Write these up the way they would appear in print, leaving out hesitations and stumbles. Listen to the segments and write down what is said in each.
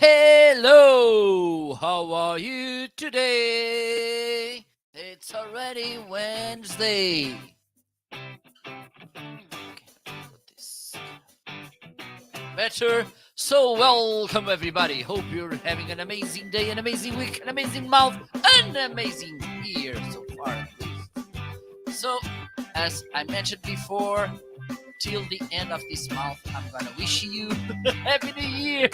Hello, how are you today? It's already Wednesday. Okay, put this better. So, welcome everybody. Hope you're having an amazing day, an amazing week, an amazing month, an amazing year so far at least. So, as I mentioned before, till the end of this month, I'm gonna wish you Happy New Year.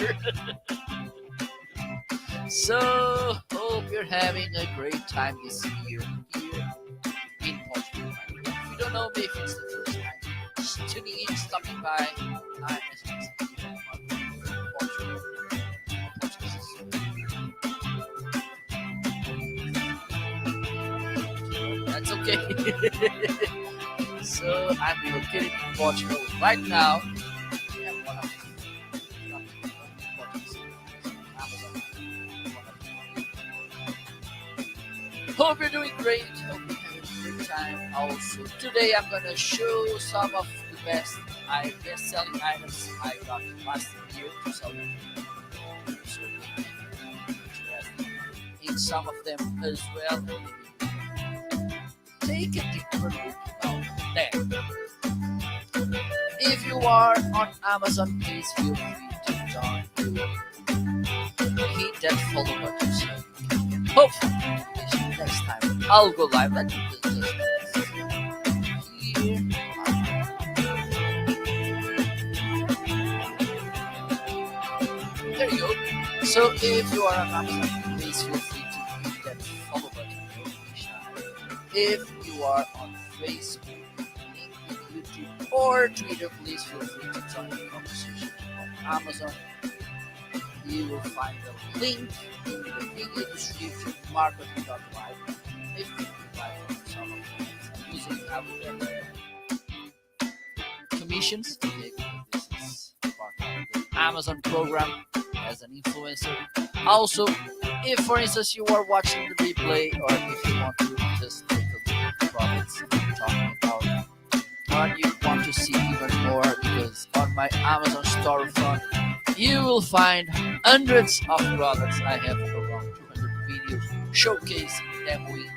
So, hope you're having a great time this year here in Portugal. If you don't know me, if it's the first time, just tuning in, stopping by, I'm Portugal. That's okay. So, I'm located in Portugal right now. We have one of Hope you're doing great. Hope you're having a great time. Also, today I'm gonna show some of the best-selling items I got last year, 2020. So you can in some of them as well. Take a deeper look about them. If you are on Amazon, please feel free to join. Hit that follow button so you can get hopefully next time I'll go live. Let me just here. There you go. So if you are on Amazon, please feel free to hit that follow button. If you are on Facebook, LinkedIn, YouTube, or Twitter, please feel free to join the conversation on Amazon. You will find the link in the video description, marketing.live. If you would like some of the using commissions, if this is part of the Amazon program as an influencer. Also, if for instance you are watching the replay, or if you want to just take a look at the products I'm talking about, or you want to see even more, because on my Amazon storefront you will find hundreds of products. I have around 200 videos showcasing, demoing,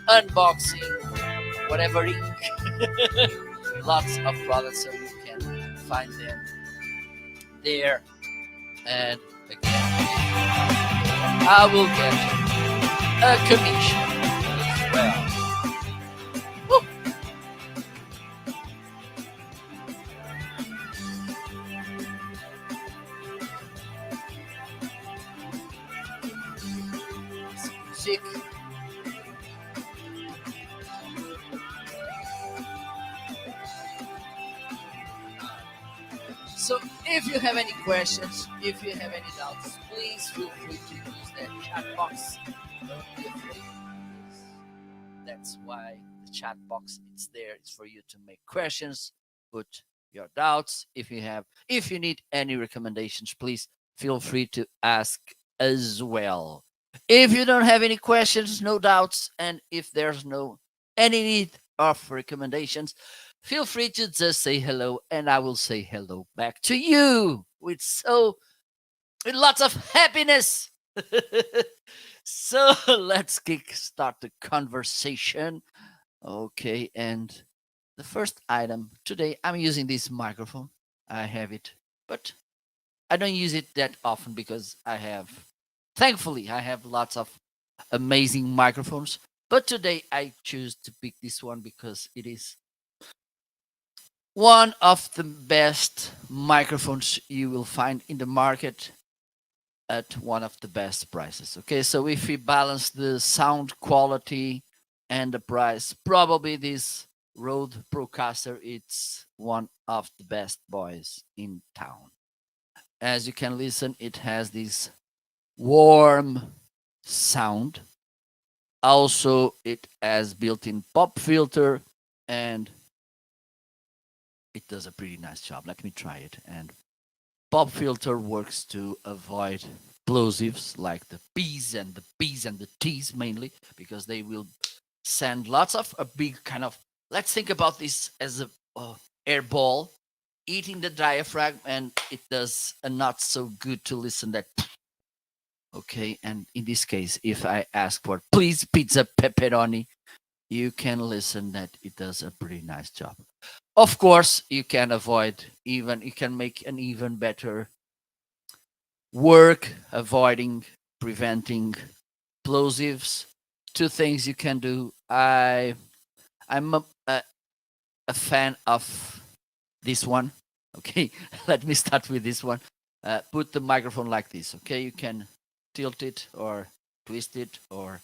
unboxing, whatever ink. Lots of products, so you can find them there. And again, I will get a commission as well. Woo! Music. So if you have any questions, if you have any doubts, please feel free to use that chat box. Don't be afraid. That's why the chat box is there. It's for you to make questions, put your doubts. If you need any recommendations, please feel free to ask as well. If you don't have any questions, no doubts, and if there's no any need of recommendations, feel free to just say hello, and I will say hello back to you with lots of happiness. So let's kick start the conversation. Okay, and the first item today, I'm using this microphone. I have it, but I don't use it that often because thankfully, I have lots of amazing microphones. But today I choose to pick this one because it is one of the best microphones you will find in the market at one of the best prices. Okay, so if we balance the sound quality and the price, probably this Rode Procaster it's one of the best boys in town. As you can listen, it has this warm sound. Also, it has built-in pop filter, and it does a pretty nice job. Let me try it. And pop filter works to avoid plosives like the P's and the T's mainly, because they will send lots of a big kind of. Let's think about this as a air ball eating the diaphragm, and it does a not so good to listen that Okay, and in this case, if I ask for please pizza pepperoni, you can listen that it does a pretty nice job. Of course, you can avoid even you can make an even better work avoiding preventing plosives. Two things you can do. I'm a fan of this one. Okay, let me start with this one. Put the microphone like this. Okay, you can tilt it or twist it or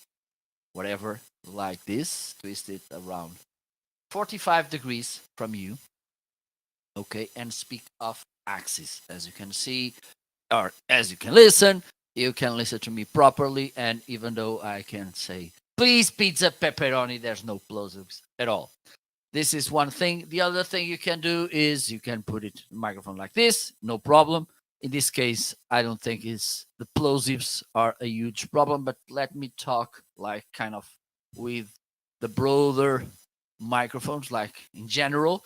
whatever like this. Twist it around 45 degrees from you. Okay, and speak off axis. As you can see, or as you can listen to me properly. And even though I can say, please, pizza pepperoni, there's no plosives at all. This is one thing. The other thing you can do is you can put it microphone like this, no problem. In this case, I don't think it's the plosives are a huge problem, but let me talk like kind of with the broader microphones, like in general.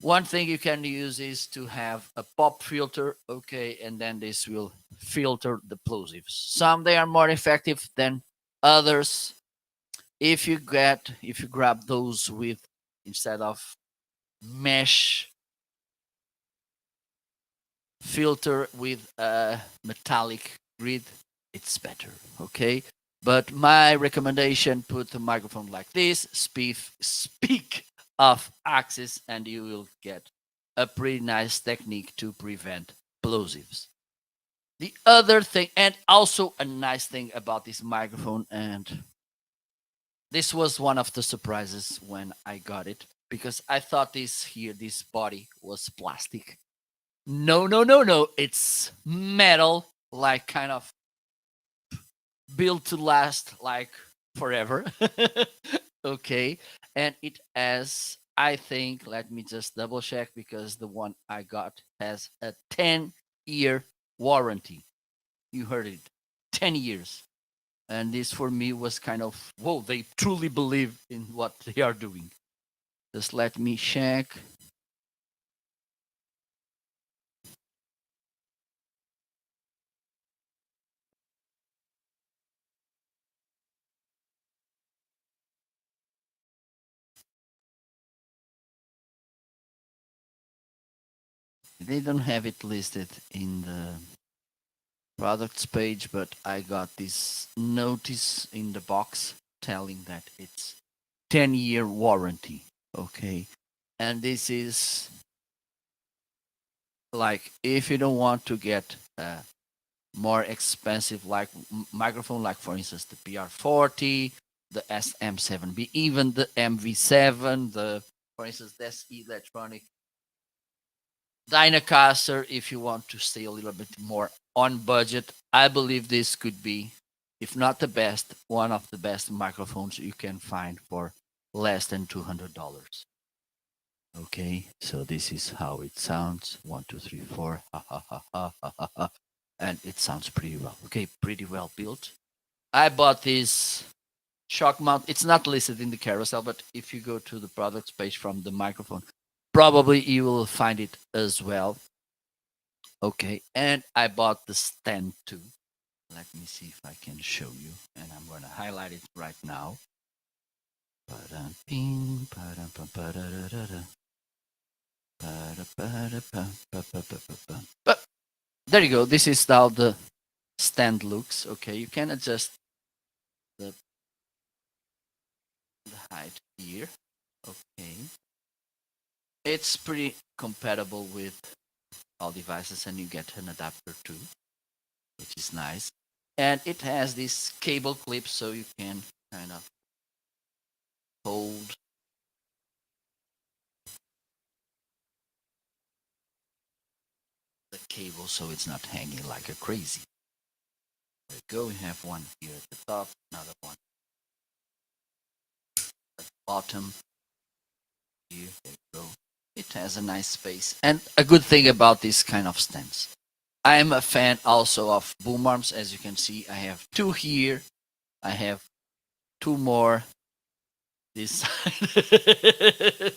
One thing you can use is to have a pop filter, okay, and then this will filter the plosives. Some they are more effective than others. If you grab those with instead of mesh filter with a metallic grid, it's better, okay. But my recommendation, put the microphone like this, speak off axis, and you will get a pretty nice technique to prevent plosives. The other thing, and also a nice thing about this microphone, and this was one of the surprises when I got it, because I thought this body was plastic. No, no, no, no. It's metal, like kind of built to last like forever. Okay. And it has, I think, let me just double check because the one I got has a 10-year warranty. You heard it, 10 years. And this for me was kind of, whoa, they truly believe in what they are doing. Just let me check. They don't have it listed in the products page, but I got this notice in the box telling that it's 10-year warranty. Okay. And this is like if you don't want to get a more expensive like microphone, like for instance the PR40, the SM7B, even the MV7, the for instance this electronic Dynacaster, if you want to stay a little bit more on budget, I believe this could be, if not the best, one of the best microphones you can find for less than $200. Okay, so this is how it sounds. One, two, three, four. Ha ha ha ha ha ha. Ha. And it sounds pretty well. Okay, pretty well built. I bought this shock mount. It's not listed in the carousel, but if you go to the products page from the microphone, probably you will find it as well. Okay, and I bought the stand too. Let me see if I can show you, and I'm going to highlight it right now. But there you go. This is how the stand looks. Okay, you can adjust the, the height here. Okay, it's pretty compatible with all devices, and you get an adapter too, which is nice. And it has this cable clip, so you can kind of hold the cable so it's not hanging like a crazy. There you go. We have one here at the top, another one at the bottom. Here, there you go. It has a nice space. And a good thing about this kind of stands, I am a fan also of boom arms. As you can see, I have two here. I have two more this side.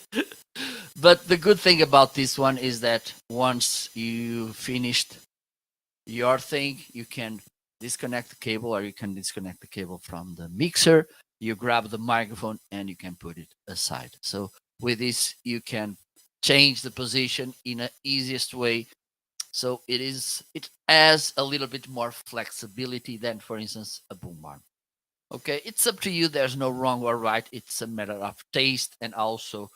But the good thing about this one is that once you finished your thing, you can disconnect the cable, or you can disconnect the cable from the mixer. You grab the microphone and you can put it aside. So with this, you can change the position in an easiest way. So it has a little bit more flexibility than, for instance, a boom arm. Okay, it's up to you. There's no wrong or right. It's a matter of taste and also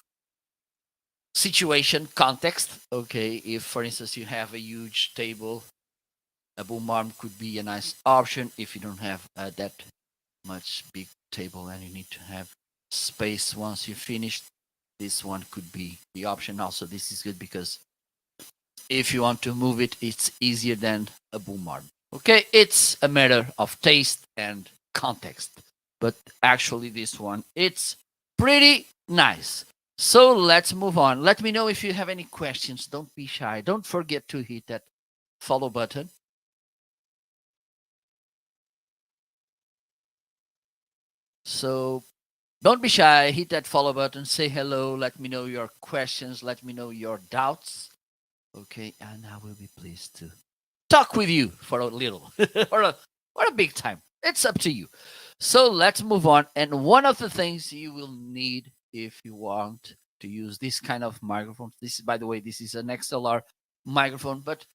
situation, context. Okay, if for instance you have a huge table, a boom arm could be a nice option. If you don't have that much big table and you need to have space once you finish, this one could be the option. Also, this is good because if you want to move it, it's easier than a boom arm. Okay, it's a matter of taste and context, but actually this one, it's pretty nice. So let's move on. Let me know if you have any questions. Don't be shy. Don't forget to hit that follow button. So don't be shy. Hit that follow button. Say hello. Let me know your questions. Let me know your doubts. Okay, and I will be pleased to talk with you for a little or a big time. It's up to you. So let's move on. And one of the things you will need if you want to use this kind of microphone, this is, by the way, this is an XLR microphone, but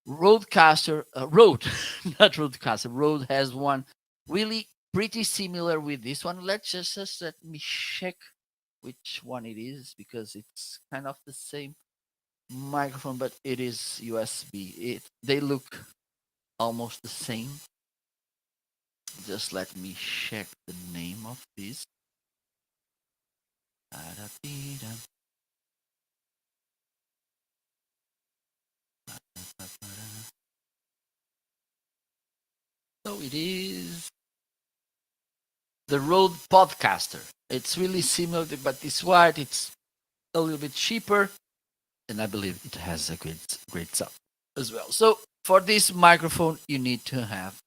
Rode, not Rodecaster, Rode has one really pretty similar with this one. Let's just let me check which one it is because it's kind of the same microphone, but it is USB. They look almost the same. Just let me check the name of this. So it is the Rode Podcaster. It's really similar, but this white. It's a little bit cheaper, and I believe it has a great sound as well. So for this microphone, you need to have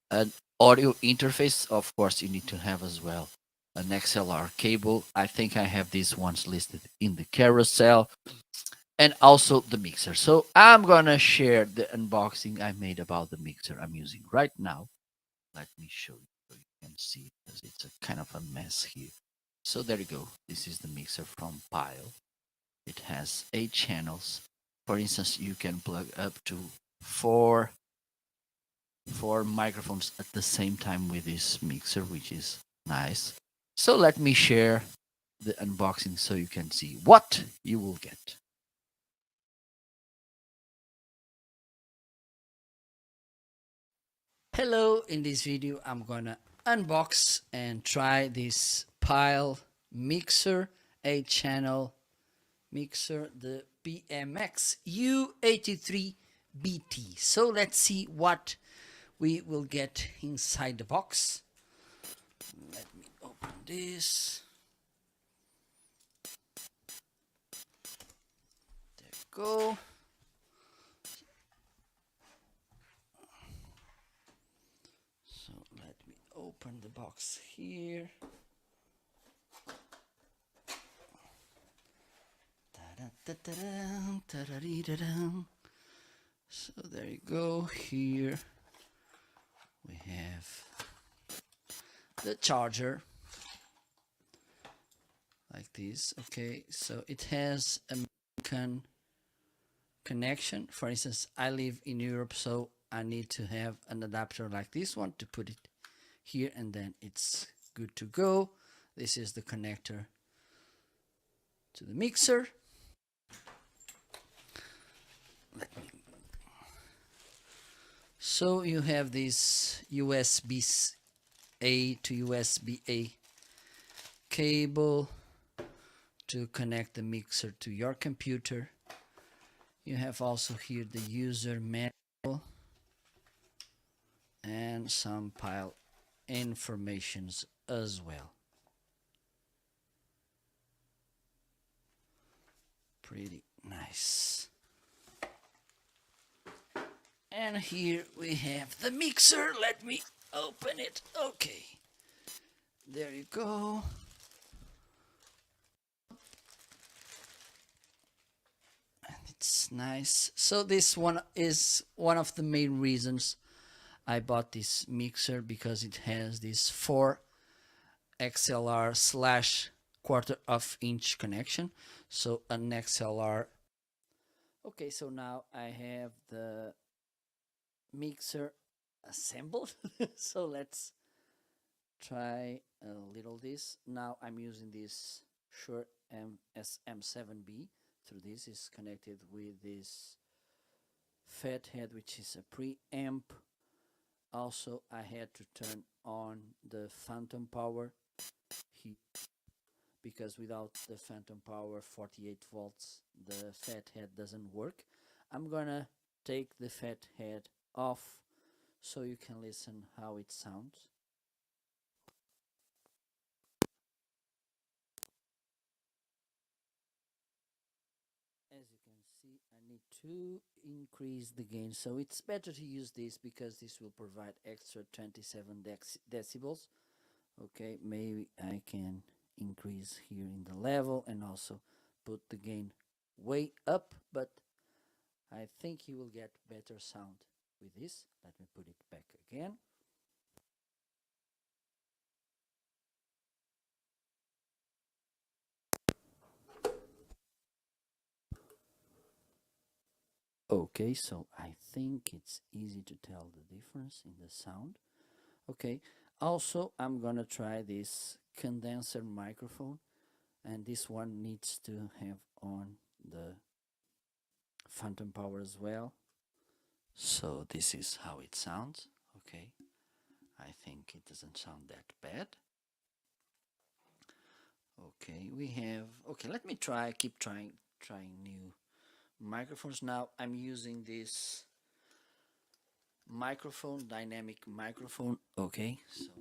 an audio interface. Of course, you need to have as well an XLR cable. I think I have these ones listed in the carousel, and also the mixer. So I'm gonna share the unboxing I made about the mixer I'm using right now. Let me show you so you can see because it's a kind of a mess here. So there you go. This is the mixer from Pile. It has 8 channels. For instance, you can plug up to four microphones at the same time with this mixer, which is nice. So let me share the unboxing so you can see what you will get. Hello, in this video I'm gonna unbox and try this Pile mixer, 8 channel mixer, the PMX U83BT. So let's see what we will get inside the box. Let me open this. There we go. So let me open the box here. So there you go. Here we have the charger like this. Okay, so it has a connection. For instance, I live in Europe, so I need to have an adapter like this one to put it here, and then it's good to go. This is the connector to the mixer. So you have this USB-A to USB-A cable to connect the mixer to your computer. You have also here the user manual and some Pile informations as well. Pretty nice. And here we have the mixer. Let me open it. Okay. There you go. And it's nice. So this one is one of the main reasons I bought this mixer because it has this 4 XLR slash quarter of inch connection. So an XLR. Okay, so now I have the mixer assembled. So let's try a little this. Now I'm using this Shure SM7B. Through this is connected with this Fathead, which is a preamp. Also, I had to turn on the phantom power because without the phantom power 48 volts the Fathead doesn't work. I'm gonna take the Fathead off so you can listen how it sounds. As you can see, I need to increase the gain, so it's better to use this because this will provide extra 27 decibels. Okay, maybe I can increase here in the level and also put the gain way up, but I think you will get better sound with this. Let me put it back again. Okay, so I think it's easy to tell the difference in the sound. Okay, also I'm gonna try this condenser microphone, and this one needs to have on the phantom power as well. So this is how it sounds. Okay, I think it doesn't sound that bad. Okay, we have, okay, let me keep trying new microphones. Now I'm using this microphone, dynamic microphone. Okay, so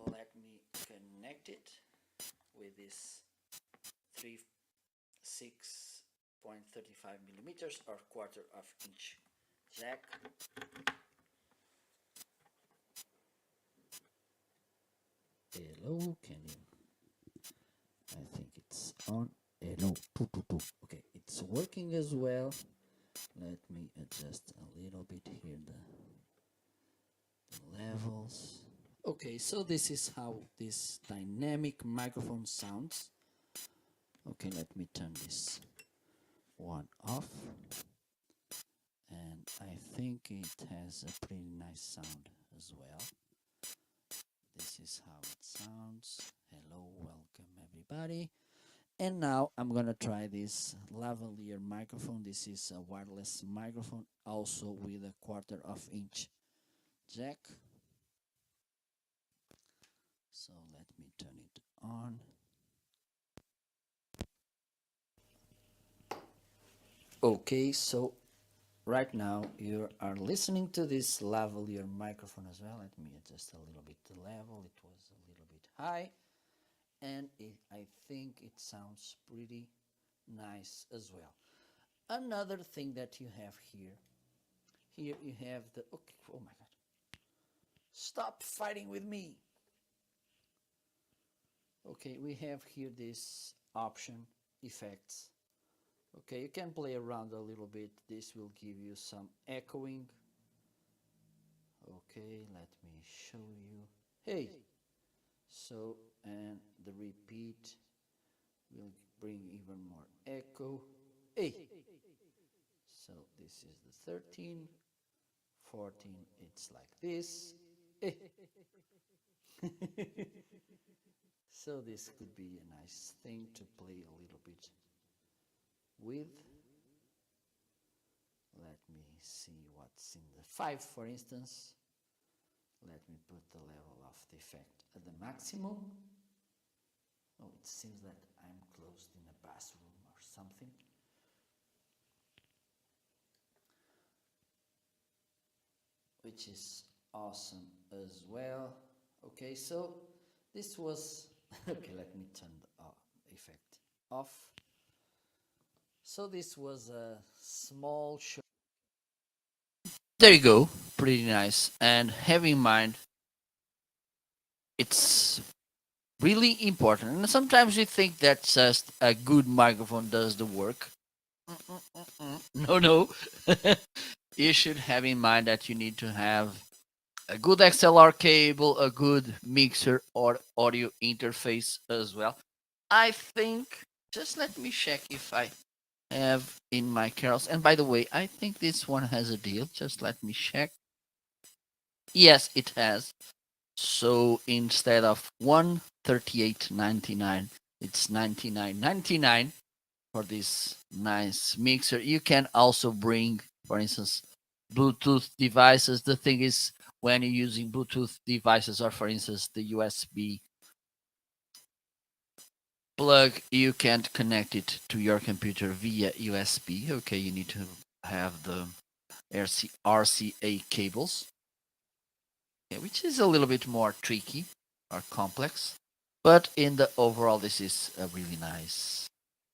let me connect it with this 6.35 millimeters or quarter of inch jack. Hello, can you? I think it's on. Hello, okay, it's working as well. Let me adjust a little bit here the levels. Okay, so this is how this dynamic microphone sounds. Okay, let me turn this one off. And I think it has a pretty nice sound as well. This is how it sounds. Hello, welcome everybody. And now I'm gonna try this lavalier microphone. This is a wireless microphone, also with a quarter of inch jack. So let me turn it on. Okay, so right now you are listening to this lavalier microphone as well. Let me adjust a little bit the level. It was a little bit high, and I think it sounds pretty nice as well. Another thing that you have here you have the, okay, oh my god, stop fighting with me. Okay, we have here this option, effects. Okay, you can play around a little bit. This will give you some echoing. Okay, let me show you. Hey, so, and the repeat will bring even more echo. Hey, so this is the 13, 14, it's like this. Hey. So this could be a nice thing to play a little bit with. Let me see what's in the 5, for instance. Let me put the level of the effect at the maximum. Oh, it seems that I'm closed in a bathroom or something. Which is awesome as well. Okay, so this was, okay, let me turn the effect off. So this was a small show. There you go, pretty nice. And have in mind, it's really important. And sometimes we think that just a good microphone does the work. No, no. you should have in mind that you need to have a good XLR cable, a good mixer or audio interface as well. I think, just let me check if I have in my carols. And by the way, I think this one has a deal. Just let me check. Yes, it has. So instead of 138.99, it's 99.99 for this nice mixer. You can also bring, for instance, Bluetooth devices. The thing is, when you're using Bluetooth devices, or for instance, the USB plug, you can't connect it to your computer via USB. Okay, you need to have the RCA cables, okay, which is a little bit more tricky or complex. But in the overall, this is a really nice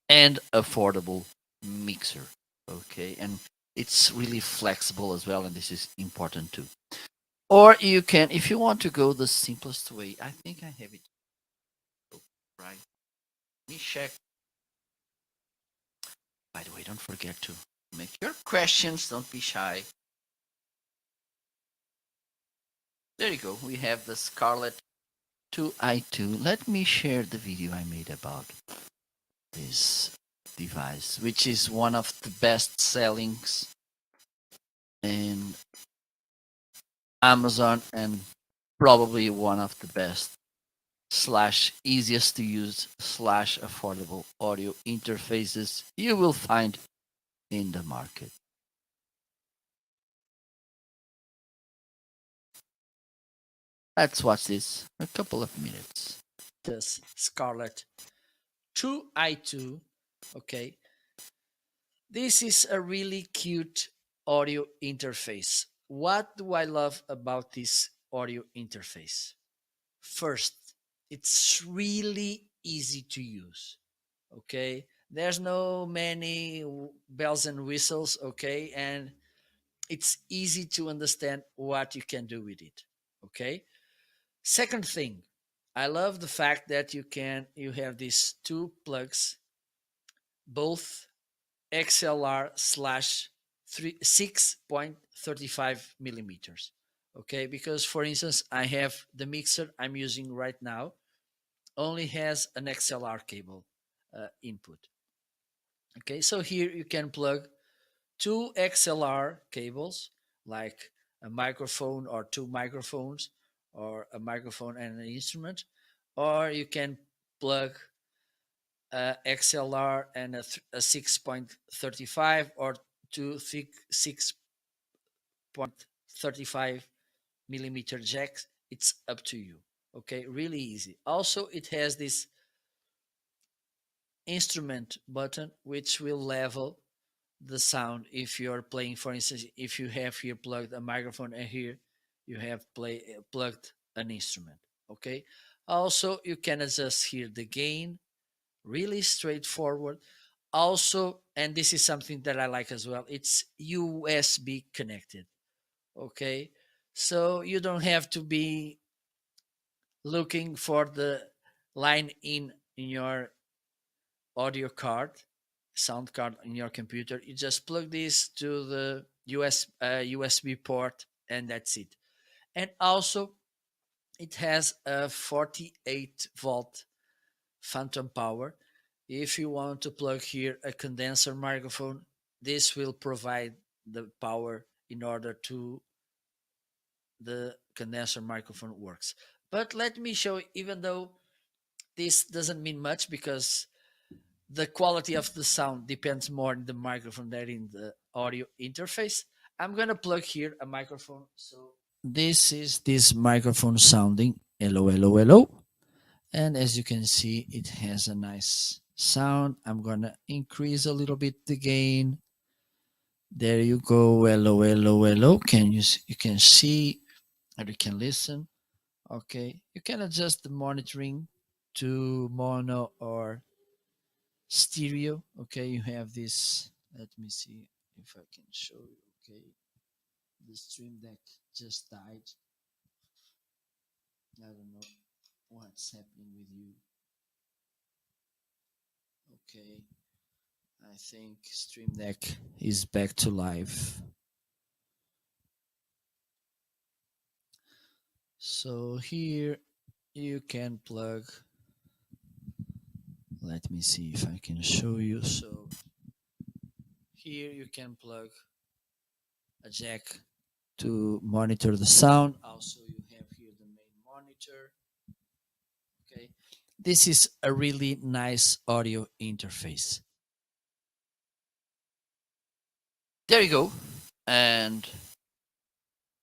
and affordable mixer. Okay, and it's really flexible as well, and this is important too. Or you can, if you want to go the simplest way, I think I have it right. Let me check. By the way, don't forget to make your questions. Don't be shy. There you go. We have the Scarlett 2i2. Let me share the video I made about this device, which is one of the best sellings in Amazon and probably one of the best slash easiest to use slash affordable audio interfaces you will find in the market. Let's watch this a couple of minutes. This Scarlett 2i2. Okay, this is a really cute audio interface. What do I love about this audio interface? First, it's really easy to use. Okay, there's no many bells and whistles. Okay, and it's easy to understand what you can do with it. Okay, second thing, I love the fact that you have these two plugs, both XLR slash 6.35 millimeters. Okay, because for instance, I have the mixer I'm using right now only has an XLR cable input. Okay, so here you can plug two XLR cables, like a microphone or two microphones, or a microphone and an instrument, or you can plug XLR and a 6.35 or two 6.35 millimeter jacks. It's up to you. Okay, really easy. Also, it has this instrument button which will level the sound if you're playing. For instance, if you have here plugged a microphone and here you have plugged an instrument. Okay, also you can adjust here the gain, really straightforward. Also, and this is something that I like as well, it's USB connected. Okay, so you don't have to be looking for the line in your audio card, sound card in your computer. You just plug this to the USB port, and that's it. And also, it has a 48-volt phantom power. If you want to plug here a condenser microphone, this will provide the power in order to the condenser microphone works. But let me show, even though this doesn't mean much because the quality of the sound depends more in the microphone than in the audio interface. I'm gonna plug here a microphone. So this is this microphone sounding hello, hello, hello. And as you can see, it has a nice sound. I'm gonna increase a little bit the gain. There you go. Hello, hello, hello. You can see and you can listen. Okay, you can adjust the monitoring to mono or stereo. Okay, you have this. Let me see if I can show you. Okay, the stream deck just died. I don't know what's happening with you. Okay, I think stream deck is back to live. So here you can plug, let me see if I can show you. So here you can plug a jack to monitor the sound. Also, you have here the main monitor. Okay, this is a really nice audio interface. There you go. And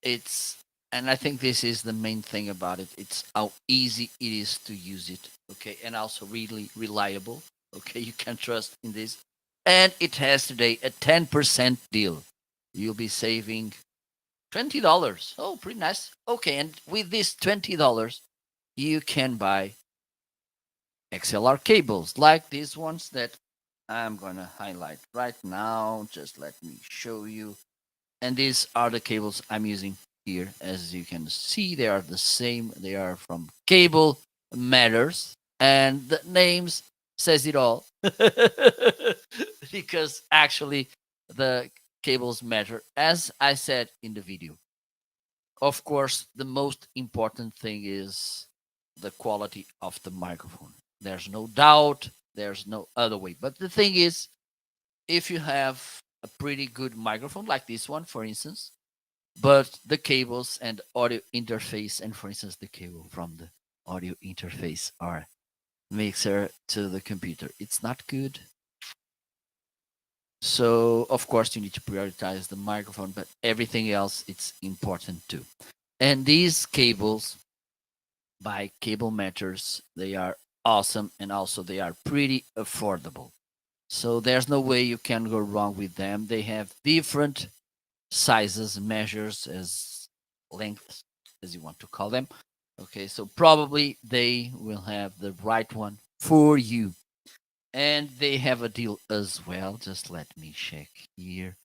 it's and I think this is the main thing about it. It's how easy it is to use it. Okay, and also really reliable. Okay, you can trust in this. And it has today a 10% deal. You'll be saving $20. Oh, pretty nice. Okay, and with this $20, you can buy XLR cables like these ones that I'm gonna highlight right now. Just let me show you. And these are the cables I'm using here. As you can see, they are the same. They are from Cable Matters, and the names says it all. Because actually, the cables matter, as I said in the video. Of course, the most important thing is the quality of the microphone. There's no doubt. There's no other way. But the thing is, if you have a pretty good microphone like this one, for instance, but the cables and audio interface, and for instance, the cable from the audio interface are mixer to the computer, it's not good. So of course you need to prioritize the microphone, but everything else it's important too. And these cables by Cable Matters, they are awesome, and also they are pretty affordable. So there's no way you can go wrong with them. They have different sizes, measures, as lengths, as you want to call them. Okay, so probably they will have the right one for you. And they have a deal as well. Just let me check here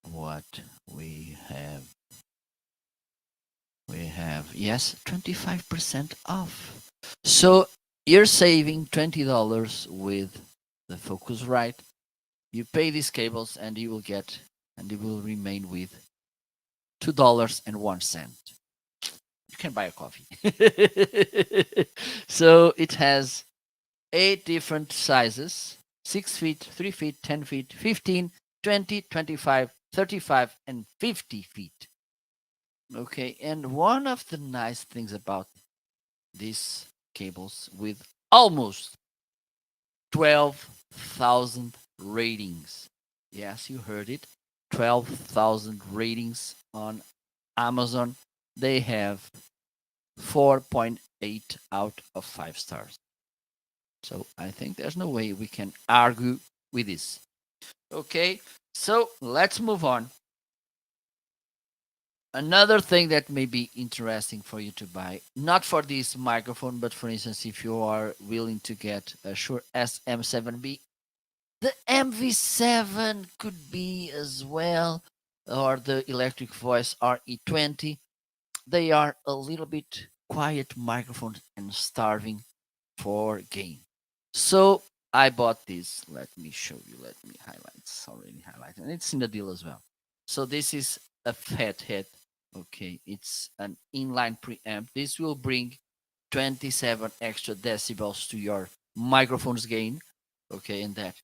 what we have. We have, yes, 25% off. So you're saving $20 with the Focusrite. You pay these cables and you will get, and you will remain with $2.01. You can buy a coffee. So it has 8 different sizes: 6 feet, 3 feet, 10 feet, 15, 20, 25, 35, and 50 feet. Okay, and one of the nice things about these cables with almost 12,000 ratings. Yes, you heard it. 12,000 ratings on Amazon. They have 4.8 out of 5 stars. So I think there's no way we can argue with this. Okay, so let's move on. Another thing that may be interesting for you to buy, not for this microphone, but for instance, if you are willing to get a Shure SM7B, the MV7 could be as well, or the Electric Voice RE20. They are a little bit quiet microphones and starving for gain. So I bought this. Let me show you. Let me highlight. It's already highlighted. And it's in the deal as well. So this is a Fathead. Okay, it's an inline preamp. This will bring 27 extra decibels to your microphone's gain. Okay, and that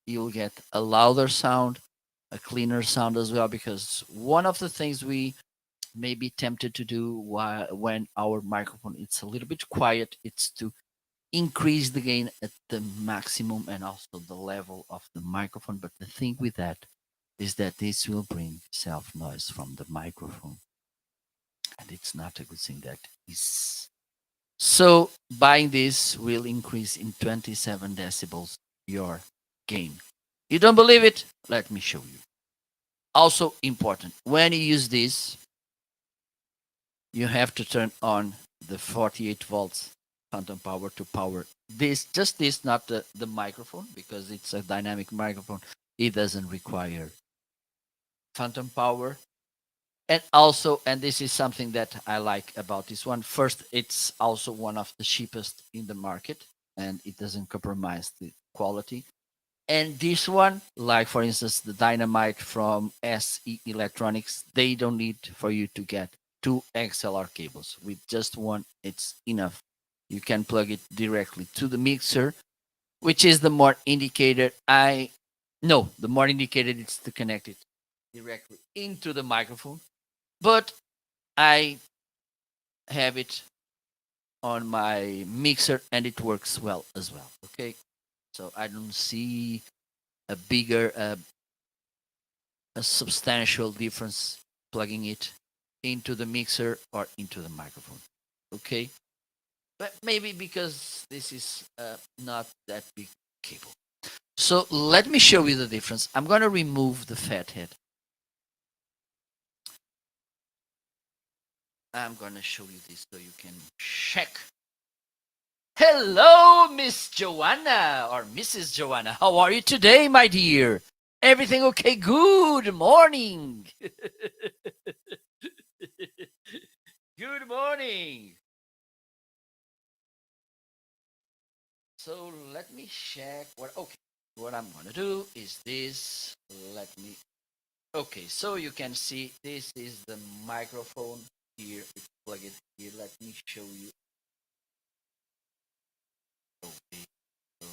you'll get a louder sound, a cleaner sound as well. Because one of the things we may be tempted to do when our microphone it's a little bit quiet, it's to increase the gain at the maximum and also the level of the microphone. But the thing with that is that this will bring self noise from the microphone, and it's not a good thing. That is so buying this will increase in 27 decibels your gain. You don't believe it? Let me show you. Also important, when you use this, you have to turn on the 48 volts phantom power to power this, just this, not the microphone, because it's a dynamic microphone. It doesn't require phantom power. And also, and this is something that I like about this one. First, it's also one of the cheapest in the market, and it doesn't compromise the quality. And this one, like for instance, the Dynamite from SE Electronics, they don't need for you to get two XLR cables. With just one, it's enough. You can plug it directly to the mixer, which is the more indicated. The more indicated is to connect it directly into the microphone, but I have it on my mixer and it works well as well. Okay, so I don't see a bigger, a substantial difference plugging it into the mixer or into the microphone. Okay, but maybe because this is not that big cable. So let me show you the difference. I'm going to remove the fathead. I'm going to show you this so you can check. Hello, Miss Joanna or Mrs. Joanna. How are you today, my dear? Everything okay? Good morning. Good morning. So let me check what. Okay, what I'm gonna do is this. Let me. Okay, so you can see this is the microphone here. Plug it here. Let me show you. Okay, so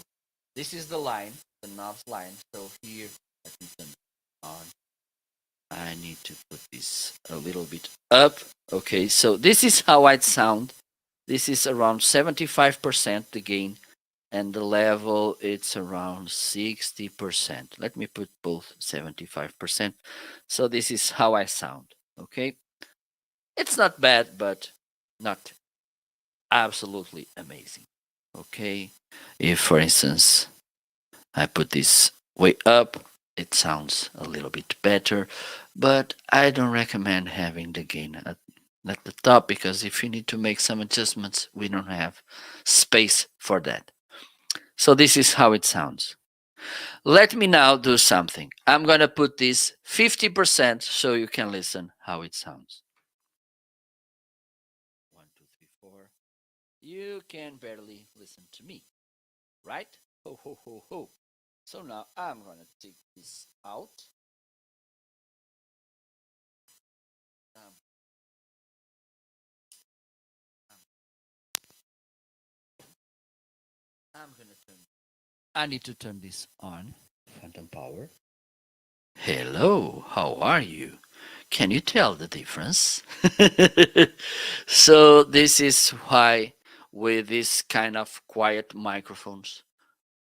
this is the line, the knobs line. So here, let me turn it on. I need to put this a little bit up. Okay, so this is how I'd sound. This is around 75% the gain, and the level it's around 60%. Let me put both 75%. So this is how I sound. Okay, it's not bad, but not absolutely amazing. Okay, if for instance I put this way up, it sounds a little bit better, but I don't recommend having the gain at the top because if you need to make some adjustments, we don't have space for that. So this is how it sounds. Let me now do something. I'm going to put this 50% so you can listen how it sounds. 1, 2, 3, 4. You can barely listen to me, right? Ho, ho, ho, ho. So now I'm going to take this out. Um, I'm going to turn. I need to turn this on. Phantom power. Hello, how are you? Can you tell the difference? So this is why with this kind of quiet microphones,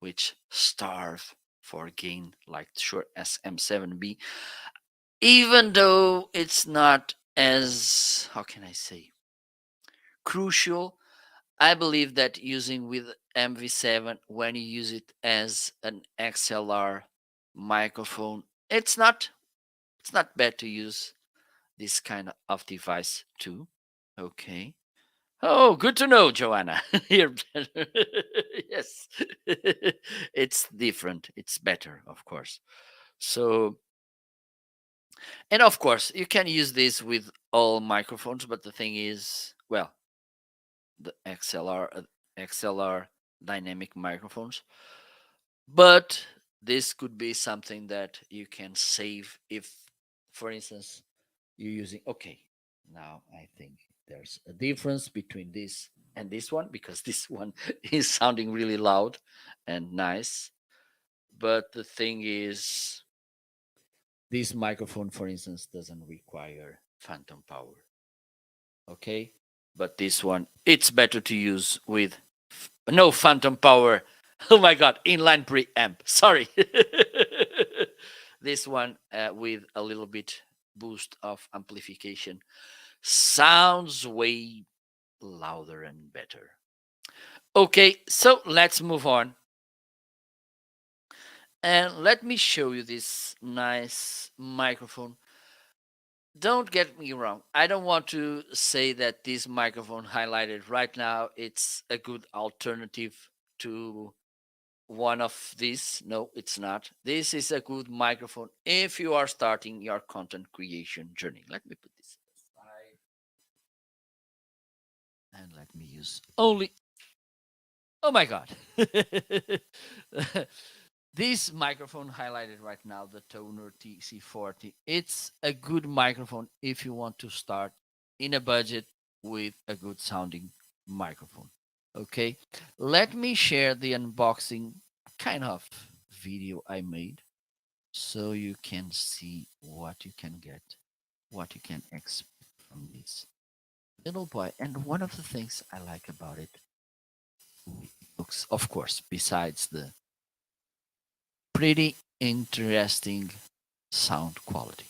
which starve for gain like Shure SM7B, even though it's not as, how can I say, crucial, I believe that using with MV7 when you use it as an XLR microphone, it's not bad to use this kind of device too. Okay. Oh, good to know, Joanna. You're better. Yes. It's different. It's better, of course. So, and of course, you can use this with all microphones, but the thing is, well, the XLR dynamic microphones. But this could be something that you can save if, for instance, you're using. Okay, now I think there's a difference between this and this one because this one is sounding really loud and nice. But the thing is, this microphone, for instance, doesn't require phantom power. Okay, but this one, it's better to use with no phantom power. Oh my god, inline preamp. Sorry. This one with a little bit boost of amplification sounds way louder and better. Okay, so let's move on. And let me show you this nice microphone. Don't get me wrong. I don't want to say that this microphone highlighted right now it's a good alternative to one of these. No, it's not. This is a good microphone if you are starting your content creation journey. Let me put this aside and let me use only. Oh my god. This microphone highlighted right now, the Tonor TC40, it's a good microphone if you want to start in a budget with a good sounding microphone. Okay, let me share the unboxing kind of video I made so you can see what you can get, what you can expect from this little boy. And one of the things I like about it looks, of course, besides the pretty interesting sound quality.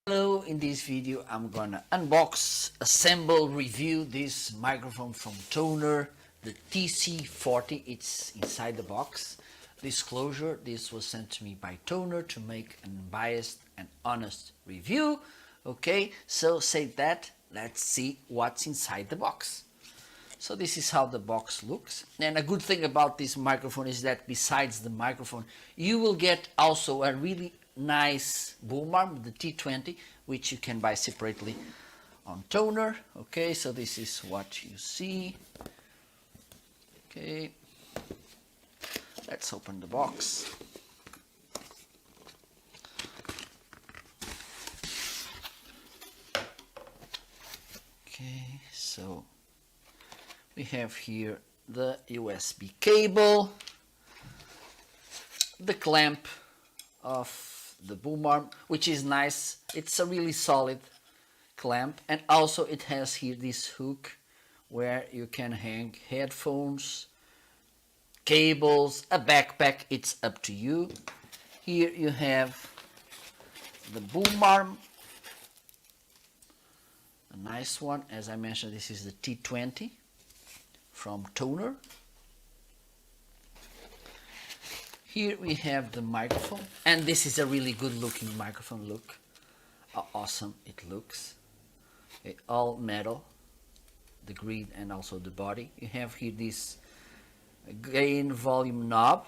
Hello, in this video I'm gonna unbox, assemble, review this microphone from Tonor, the TC40. It's inside the box. Disclosure, this was sent to me by Tonor to make an unbiased and honest review. Okay, so say that, let's see what's inside the box. So this is how the box looks. And a good thing about this microphone is that besides the microphone, you will get also a really nice boom arm, the T20, which you can buy separately on Tonor. Okay, so this is what you see. Okay, let's open the box. Okay, so we have here the USB cable, the clamp of the boom arm, which is nice. It's a really solid clamp, and also it has here this hook where you can hang headphones, cables, a backpack. It's up to you. Here you have the boom arm, a nice one. As I mentioned, this is the T20 from Tonor. Here we have the microphone, and this is a really good looking microphone. Look how awesome it looks. Okay, all metal, the grid and also the body. You have here this gain volume knob,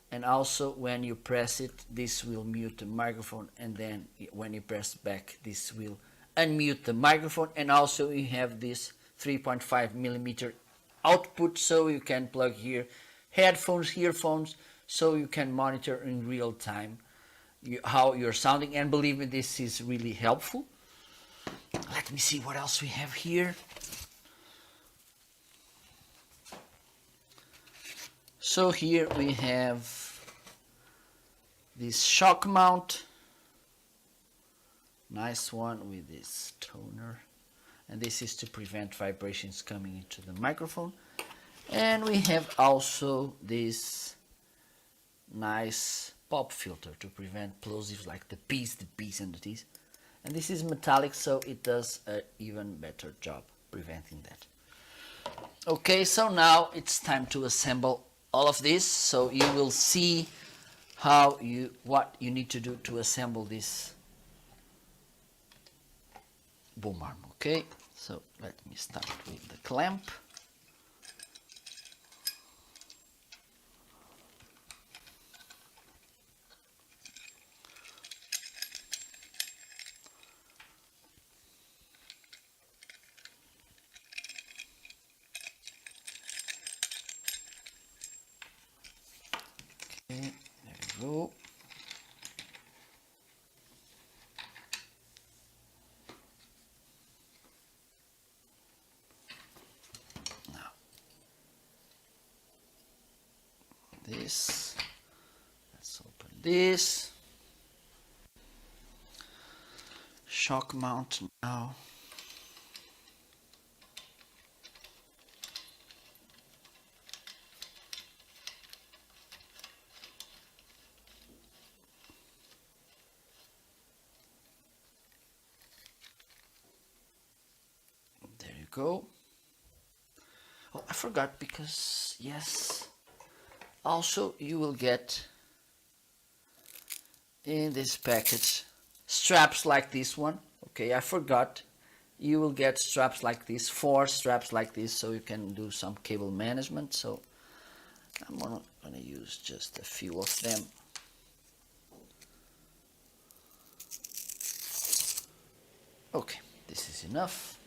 and also when you press it, this will mute the microphone, and then when you press back, this will unmute the microphone. And also you have this 3.5 millimeter output, so you can plug here headphones, earphones, so you can monitor in real time how you're sounding. And believe me, this is really helpful. Let me see what else we have here. So here we have this shock mount, nice one with this Tonor, and this is to prevent vibrations coming into the microphone. And we have also this nice pop filter to prevent plosives like the P's, the B's and the T's. And this is metallic, so it does an even better job preventing that. Okay, so now it's time to assemble all of this, so you will see what you need to do to assemble this boom arm. Okay, so let me start with the clamp. Okay, there we go. Now, this, let's open this. Shock mount now. There you go. Oh, I forgot, because yes, also you will get in this package straps like this one. Okay, I forgot. You will get straps like this, 4 straps like this, so you can do some cable management. So I'm gonna use just a few of them. Okay, this is enough.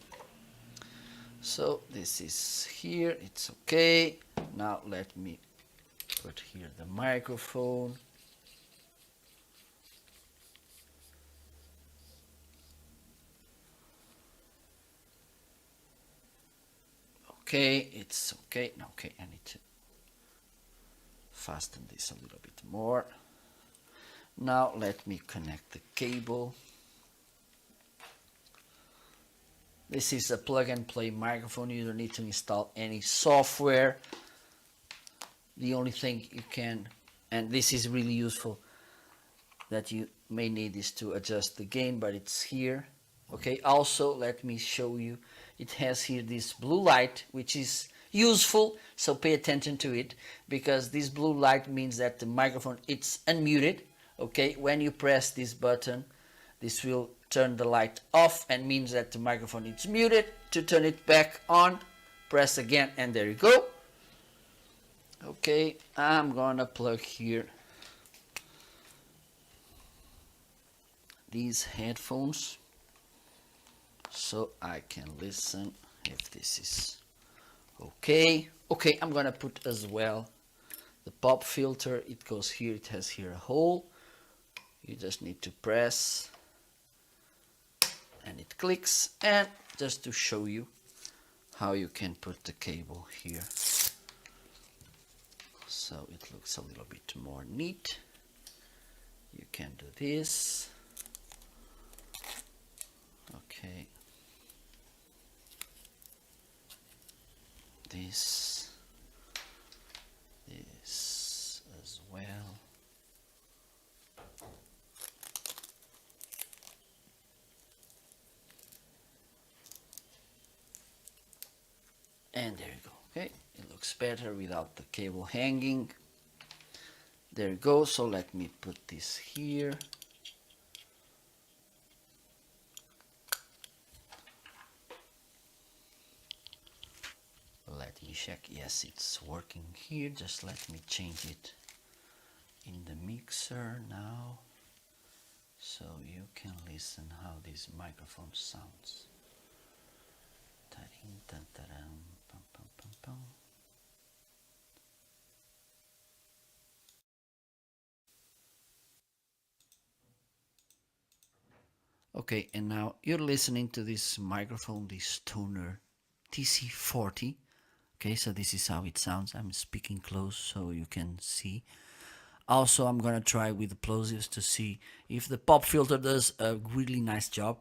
So this is here, it's okay. Now let me put here the microphone. Okay, it's okay. Okay, I need to fasten this a little bit more. Now let me connect the cable. This is a plug and play microphone. You don't need to install any software. The only thing you can, and this is really useful, that you may need is to adjust the gain, but it's here. Okay, also let me show you, it has here this blue light, which is useful, so pay attention to it, because this blue light means that the microphone, it's unmuted. Okay, when you press this button, this will turn the light off and means that the microphone is muted. To turn it back on, press again, and there you go. Okay, I'm gonna plug here these headphones so I can listen if this is okay. Okay, I'm gonna put as well the pop filter. It goes here, it has here a hole. You just need to press and it clicks. And just to show you how you can put the cable here so it looks a little bit more neat, you can do this. Okay, this as well. And there you go. Okay, it looks better without the cable hanging. There you go. So let me put this here. Let me check. Yes, it's working here. Just let me change it in the mixer now, so you can listen how this microphone sounds. Okay, and now you're listening to this microphone, this Tonor TC40. Okay, so this is how it sounds. I'm speaking close so you can see. Also, I'm gonna try with the plosives to see if the pop filter does a really nice job.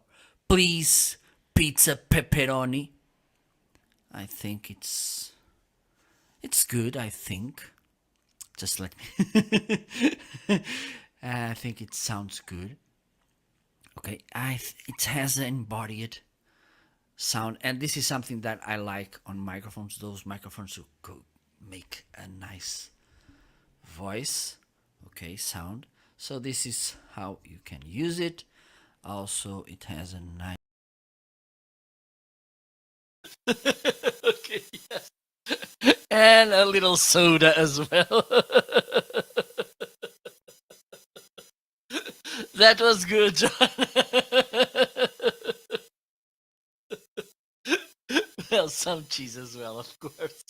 Please, pizza pepperoni. I think it's good. I think. Just let me. I think it sounds good. Okay, it has an embodied sound, and this is something that I like on microphones. Those microphones who make a nice voice, okay, sound. So this is how you can use it. Also, it has a nice. Okay, yes, and a little soda as well. That was good, John. Well, some cheese as well, of course.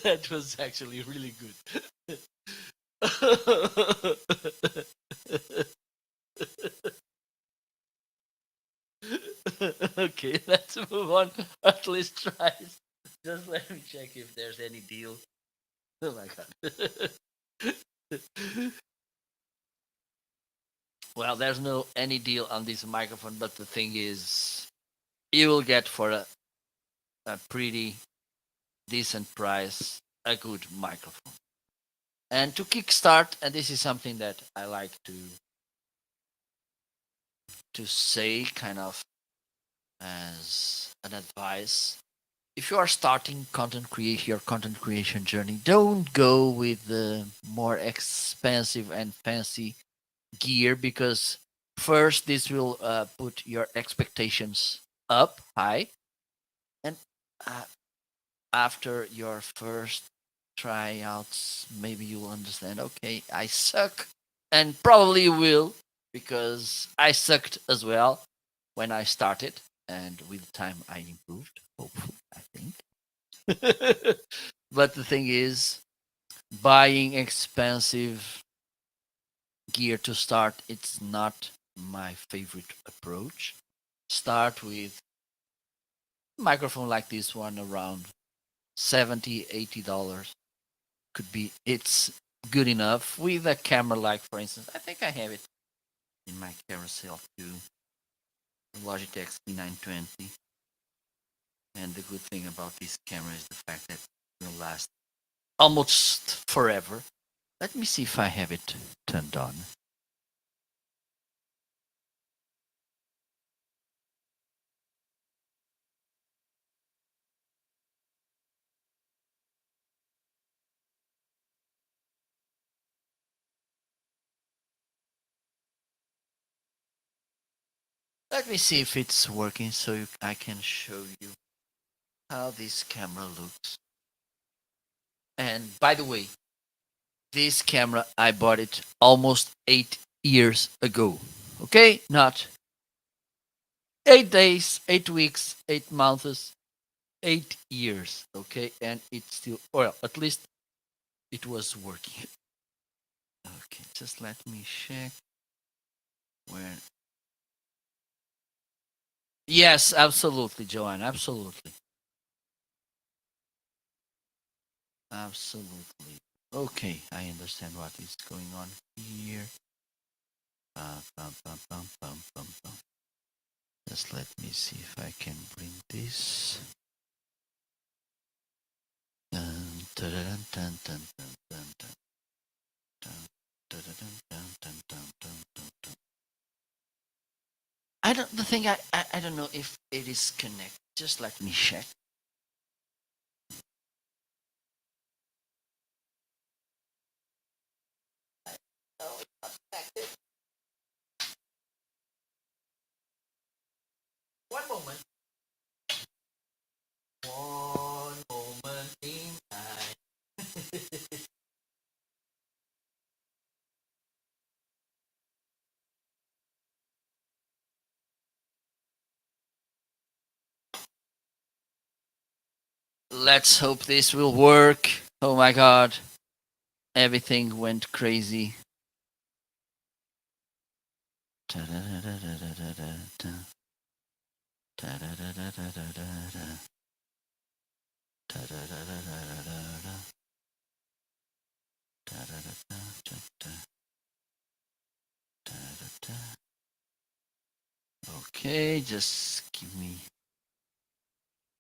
That was actually really good. Okay, let's move on. At least try. Just let me check if there's any deal. Oh my god. Well, there's no any deal on this microphone, but the thing is, you will get for a pretty decent price a good microphone. And to kickstart, and this is something that I like to say, kind of as an advice. If you are starting your content creation journey, don't go with the more expensive and fancy gear, because first this will put your expectations up high, and uh, after your first tryouts, maybe you will understand, okay, I suck, and probably will, because I sucked as well when I started, and with time I improved, hopefully, I think. But the thing is, buying expensive gear to start, it's not my favorite approach. Start with microphone like this one around 70, $80. Could be it's good enough with a camera like, for instance, I think I have it in my carousel too, Logitech C920. And the good thing about this camera is the fact that it will last almost forever. Let me see if I have it turned on. Let me see if it's working so I can show you how this camera looks. And by the way, this camera I bought it almost 8 years ago. Okay, not 8 days, 8 weeks, 8 months, 8 years. Okay, and it's still, well, at least it was working. Okay, just let me check where. Yes, absolutely, Joanne. Absolutely. Absolutely. Okay, I understand what is going on here. Bum, bum, bum, bum, bum, bum. Just let me see if I can bring this. Dun, dun, dun, dun, dun, dun, dun, dun, dun, dun, dun, dun, dun, dun, dun, dun. I don't. The thing I don't know if it is connected. Just let me check. Oh, it's not connected. One moment. One moment in time. Let's hope this will work. Oh my god. Everything went crazy. Okay, just give me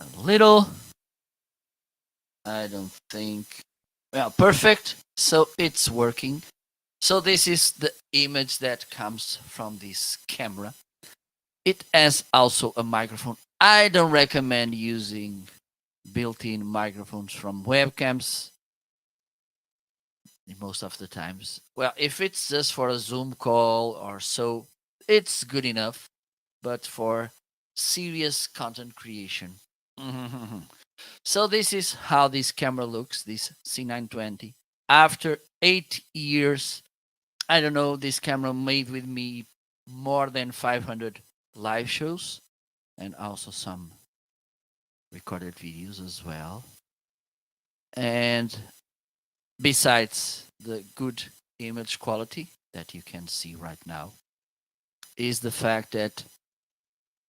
a little. I don't think. Well, perfect. So it's working. So this is the image that comes from this camera. It has also a microphone. I don't recommend using built-in microphones from webcams most of the times. Well, if it's just for a Zoom call or so, it's good enough. But for serious content creation. So this is how this camera looks, this C920. After 8 years, I don't know, this camera made with me more than 500 live shows and also some recorded videos as well. And besides the good image quality that you can see right now, is the fact that,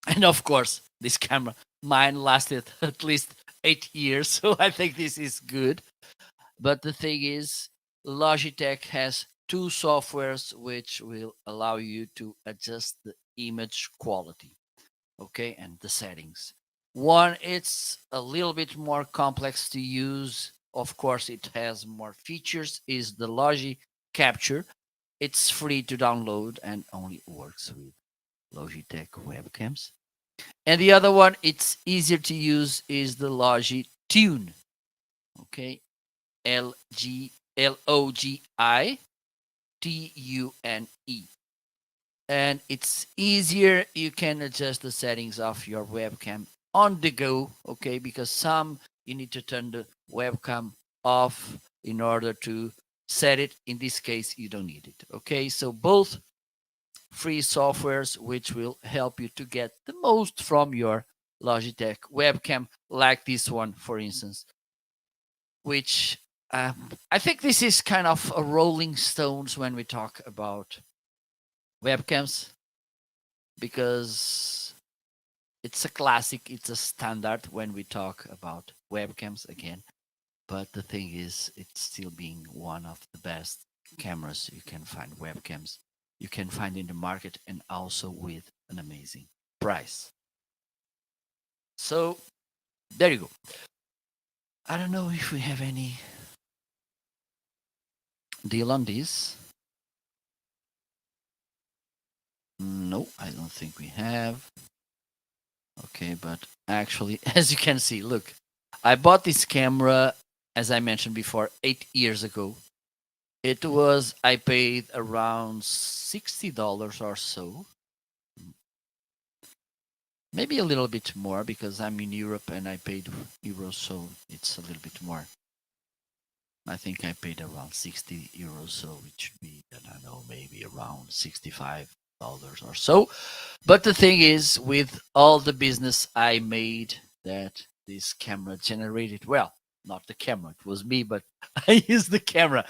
and of course, this camera, mine lasted at least 8 years, so I think this is good. But the thing is, Logitech has two softwares which will allow you to adjust the image quality, okay, and the settings. One, it's a little bit more complex to use. Of course, it has more features, is the Logi Capture. It's free to download and only works with Logitech webcams. And the other one, it's easier to use, is the Logi Tune. Okay, Logitune, and it's easier. You can adjust the settings of your webcam on the go. Okay, because some you need to turn the webcam off in order to set it. In this case, you don't need it. Okay, so both free softwares which will help you to get the most from your Logitech webcam, like this one, for instance, which I think this is kind of a rolling stones when we talk about webcams. because it's a classic, it's a standard when we talk about webcams again. But the thing is, it's still being one of the best cameras you can find, webcams you can find in the market, and also with an amazing price. So there you go. I don't know if we have any deal on this. No, I don't think we have. Okay, but actually, as you can see, look, I bought this camera, as I mentioned before, 8 years ago. It was, I paid around $60 or so. Maybe a little bit more because I'm in Europe and I paid euros, so it's a little bit more. I think I paid around 60 euros, so it should be, I don't know, maybe around $65 or so. But the thing is, with all the business I made, that this camera generated, well, not the camera, it was me, but I used the camera.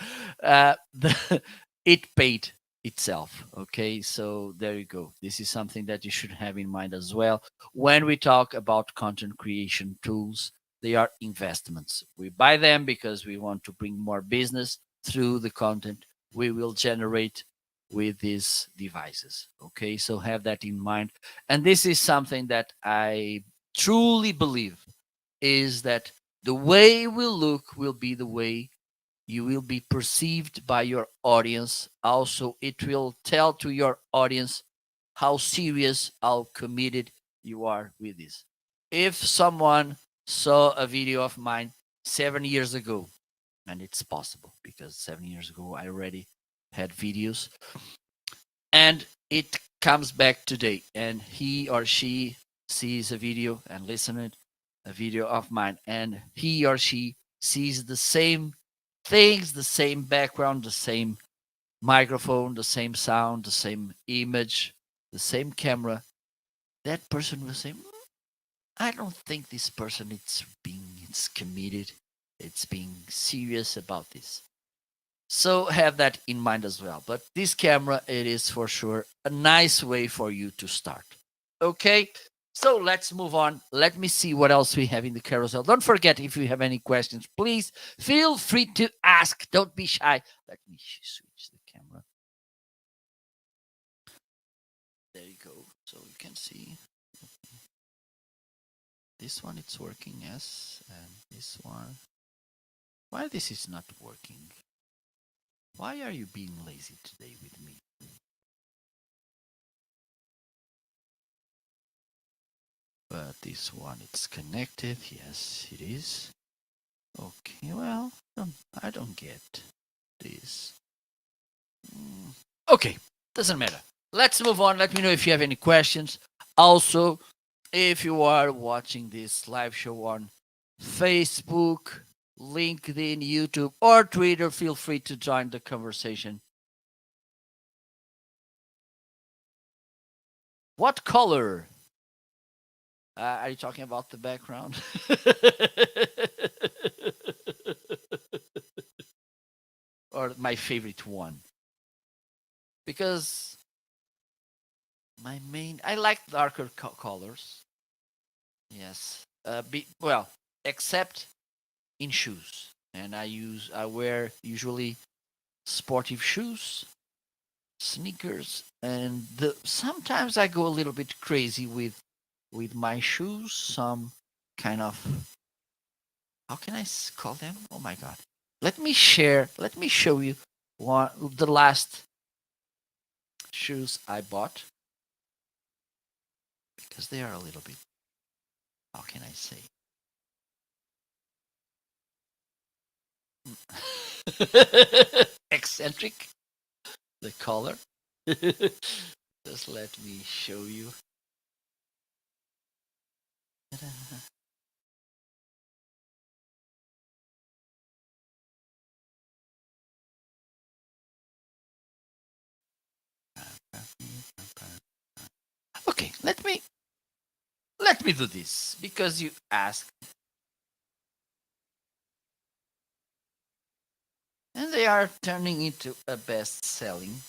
It paid itself. Okay, so there you go. This is something that you should have in mind as well. When we talk about content creation tools, they are investments. We buy them because we want to bring more business through the content we will generate with these devices. Okay, so have that in mind. And this is something that I truly believe is that the way we look will be the way you will be perceived by your audience. Also, it will tell to your audience how serious, how committed you are with this. If someone saw a video of mine 7 years ago, and it's possible because 7 years ago I already had videos, and it comes back today, and he or she sees a video and listen a video of mine, and he or she sees the same things, the same background, the same microphone, the same sound, the same image, the same camera, that person will say, I don't think this person it's committed, it's being serious about this. So have that in mind as well. But this camera, it is for sure a nice way for you to start. Okay, so let's move on. Let me see what else we have in the carousel. Don't forget, if you have any questions, please feel free to ask. Don't be shy. Let me switch the camera. There you go. So you can see this one, it's working, yes. And this one, why this is not working? Why are you being lazy today with me? But this one, it's connected. Yes, it is. Okay, well, I don't get this. Okay, doesn't matter. Let's move on. Let me know if you have any questions. Also, if you are watching this live show on Facebook, LinkedIn, YouTube, or Twitter, feel free to join the conversation. What color? Are you talking about the background? Or my favorite one? Because I like darker colors. Yes. Well, except in shoes. And I wear usually sportive shoes, sneakers, and sometimes I go a little bit crazy with my shoes. Some kind of, how can I call them? Oh my god! Let me show you the last shoes I bought because they are a little bit. How can I say? Eccentric, the color. Just let me show you. Okay, let me do this because you asked, and they are turning into a best-selling.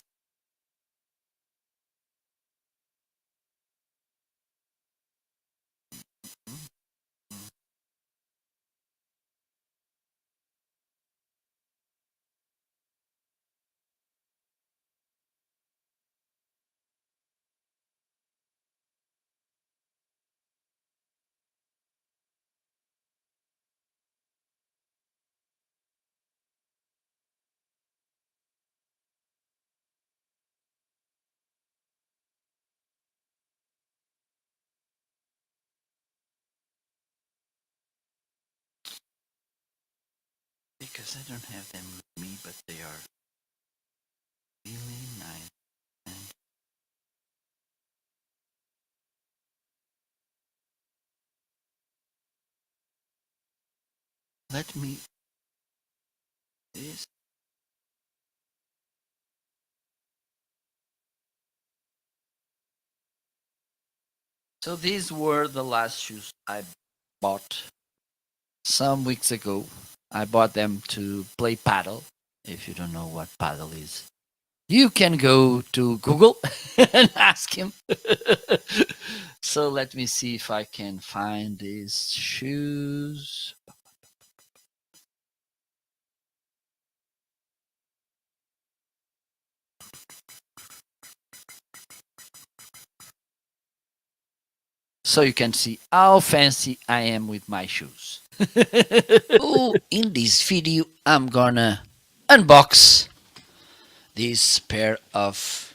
because I don't have them with me, but they are really nice. And let me this. So these were the last shoes I bought some weeks ago. I bought them to play paddle. If you don't know what paddle is, you can go to Google and ask him. So let me see if I can find these shoes. So you can see how fancy I am with my shoes. So in this video, I'm gonna unbox this pair of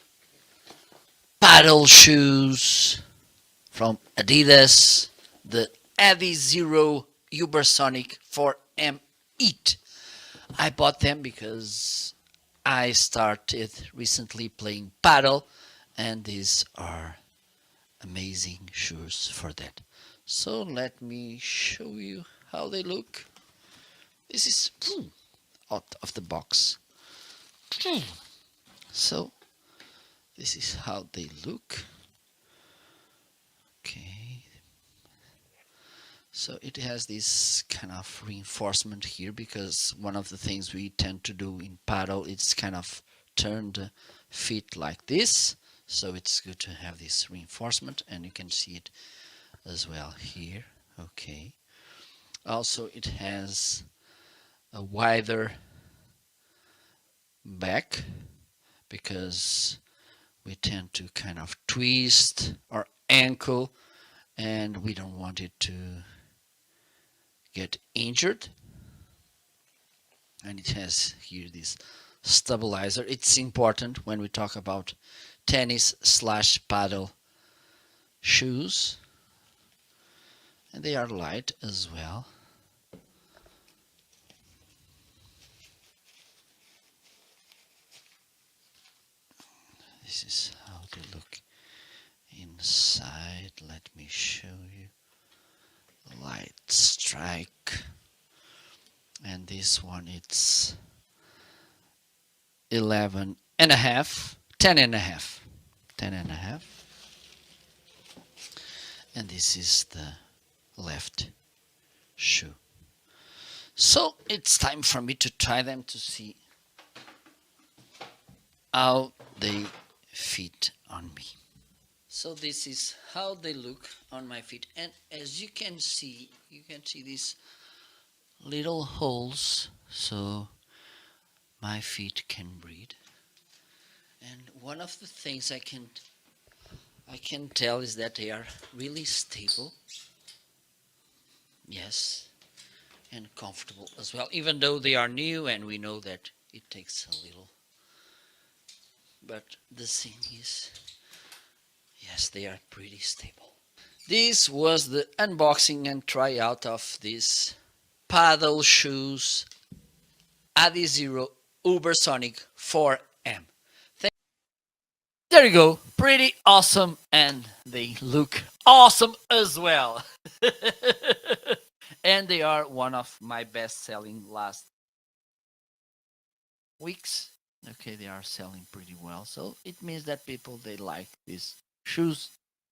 paddle shoes from Adidas, the Adizero Ubersonic 4M Eat. I bought them because I started recently playing paddle, and these are amazing shoes for that. So let me show you how they look. This is out of the box. So this is how they look. Okay. So it has this kind of reinforcement here, because one of the things we tend to do in paddle is kind of turn the feet like this. So it's good to have this reinforcement, and you can see it as well here. Okay. Also, it has a wider back, because we tend to kind of twist our ankle and we don't want it to get injured. And it has here this stabilizer. It's important when we talk about tennis slash paddle shoes. And they are light as well. This is how they look inside. Let me show you. Light strike. And this one, it's 11 and a half, 10 and a half, 10 and a half. And this is the left shoe. So it's time for me to try them to see how they fit on me. So this is how they look on my feet, and as you can see these little holes, so my feet can breathe. And one of the things I can tell is that they are really stable. Yes, and comfortable as well, even though they are new and we know that it takes a little. But the thing is, yes, they are pretty stable. This was the unboxing and tryout of these paddle shoes Adizero Ubersonic 4M. There you go, pretty awesome, and they look awesome as well. And they are one of my best selling last weeks. Okay, they are selling pretty well, so it means that people, they like these shoes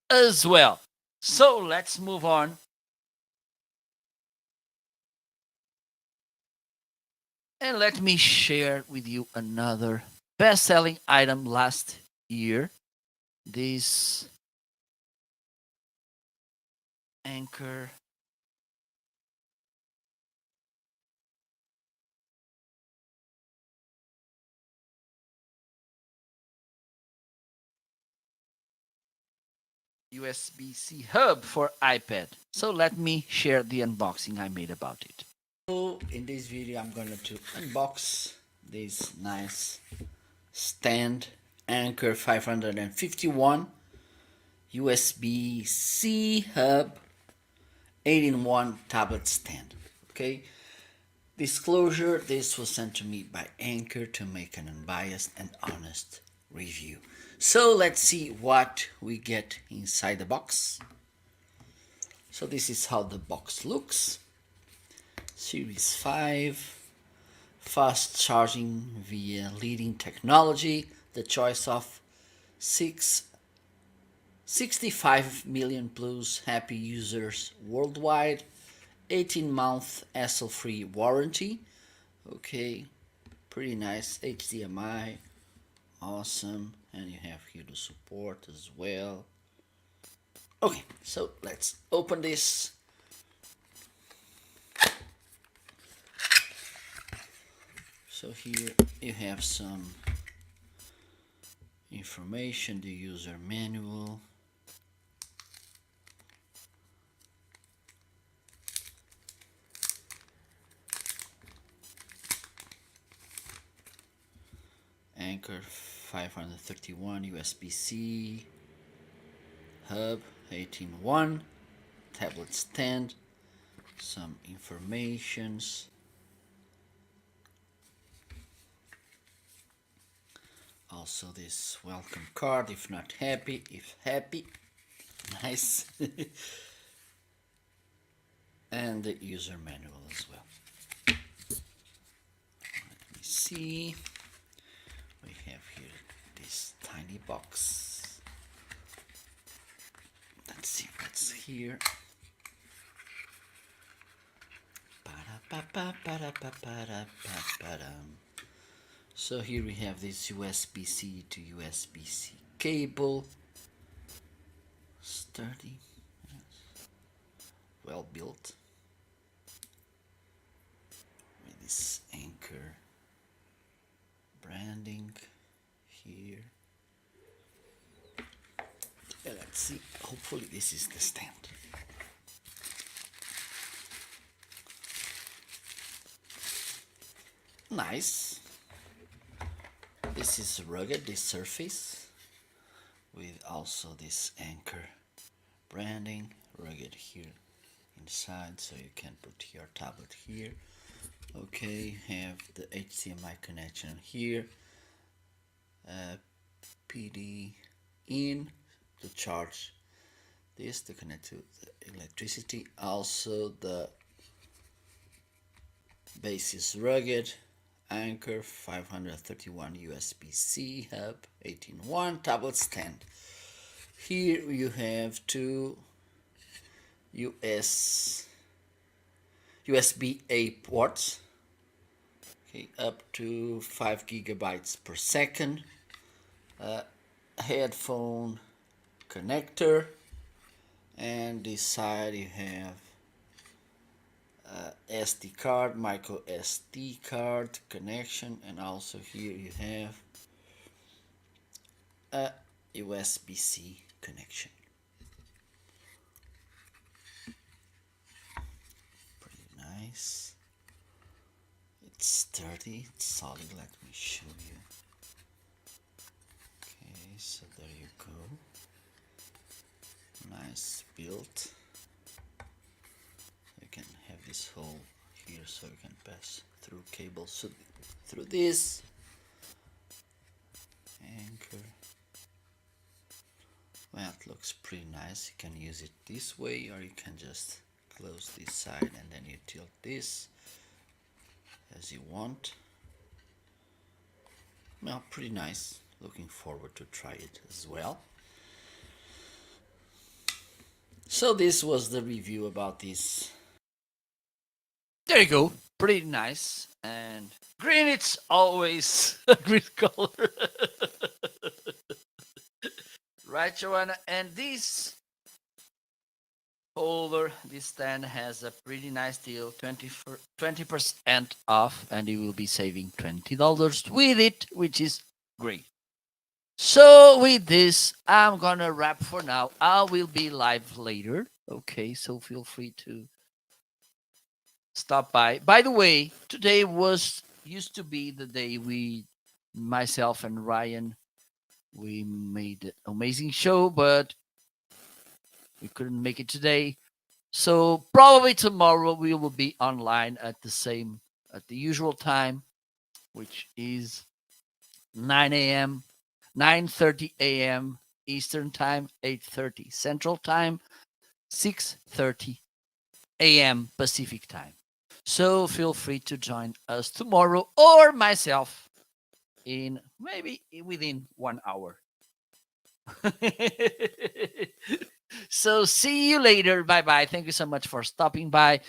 as well. So let's move on. And let me share with you another best selling item last year. This Anchor USB-C hub for iPad. So let me share the unboxing I made about it. So in this video, I'm going to unbox this nice stand Anchor 551 USB-C hub 8-in-1 tablet stand. Okay, Disclosure, this was sent to me by Anchor to make an unbiased and honest review. So let's see what we get inside the box. So this is how the box looks. Series 5, fast charging via leading technology, the choice of 65 million plus happy users worldwide, 18-month hassle-free warranty. Okay, pretty nice. HDMI, awesome. And you have here the support as well. Okay, so let's open this. So here you have some information, the user manual. Anchor 531 USB-C, hub 18.1, tablet stand, some informations. Also this welcome card, if not happy, if happy. Nice. And the user manual as well. Let me see. We have here this tiny box. Let's see what's here. So here we have this USB-C to USB-C cable. Sturdy, yes. Well built. With this Anchor branding here. Let's see, hopefully this is the stand. Nice. This is rugged, this surface, with also this Anchor branding, rugged here inside, so you can put your tablet here. Okay, have the HDMI connection here, PD in to charge this to connect to the electricity. Also the base is rugged. Anchor 531 USB-C hub 18.1 tablet stand. Here you have two USB-A ports, okay, up to 5 gigabytes per second. Headphone connector, and this side you have SD card, micro SD card connection, and also here you have a USB-C connection. Pretty nice. It's sturdy, it's solid. Let me show you. Okay, so there you go. Nice built. You can have this hole here so you can pass through cables through this. Anchor. Well, it looks pretty nice. You can use it this way, or you can just close this side and then you tilt this as you want. Well, pretty nice. Looking forward to try it as well. So this was the review about this. There you go. Pretty nice. And green, it's always a green color. Right, Joanna? And this holder, this stand has a pretty nice deal, 20% off, and you will be saving $20 with it, which is great. So with this, I'm gonna wrap for now. I will be live later. Okay, so feel free to stop by. By the way, today used to be the day myself and Ryan, we made an amazing show, but we couldn't make it today. So probably tomorrow we will be online at the same at the usual time, which is 9 a.m., 9:30 a.m. Eastern Time, 8:30 Central Time, 6:30 a.m. Pacific Time. So feel free to join us tomorrow or myself in maybe within 1 hour. So see you later. Bye bye. Thank you so much for stopping by.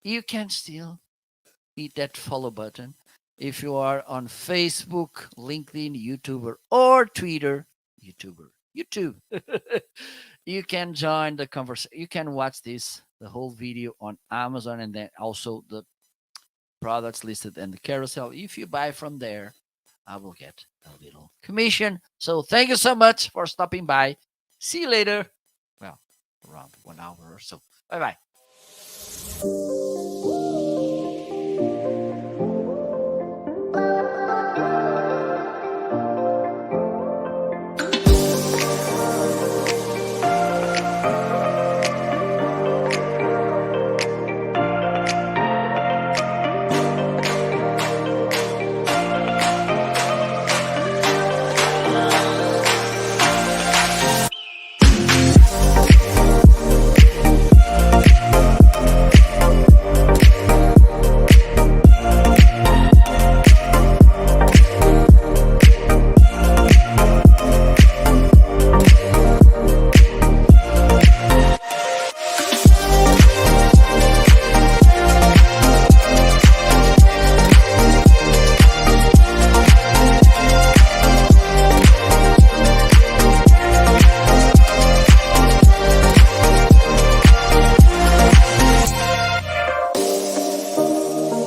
You can still hit that follow button if you are on Facebook, LinkedIn, YouTuber, or Twitter. YouTube. You can join the conversation. You can watch the whole video on Amazon, and then also the products listed in the carousel. If you buy from there, I will get a little commission. So thank you so much for stopping by. See you later. Well, around 1 hour or so. Bye bye.